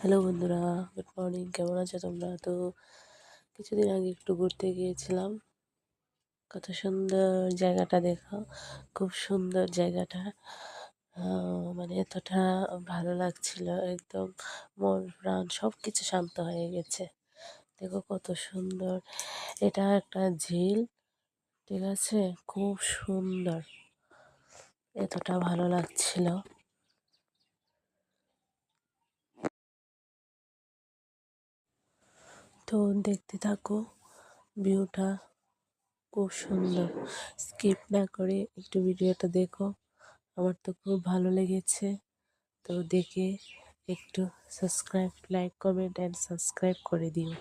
Hello বন্ধুরা, good morning. কেমন আছো তোমরা? তো কিছুদিন আগে একটু ঘুরতে গিয়েছিলাম। কত সুন্দর জায়গাটা দেখো, খুব সুন্দর জায়গাটা। মানে এতটা ভালো লাগছিল, একদম মন প্রাণ সব কিছু শান্ত হয়ে গেছে। দেখো কত সুন্দর, এটা একটা ঝিল, ঠিক আছে? খুব সুন্দর, এতটা ভালো লাগছিল। তো দেখতে থাকো, ভিউটা খুব সুন্দর। স্কিপ না করে একটু ভিডিওটা দেখো, আমার তো খুব ভালো লেগেছে। তো দেখে একটু subscribe, like, comment and subscribe করে দিও।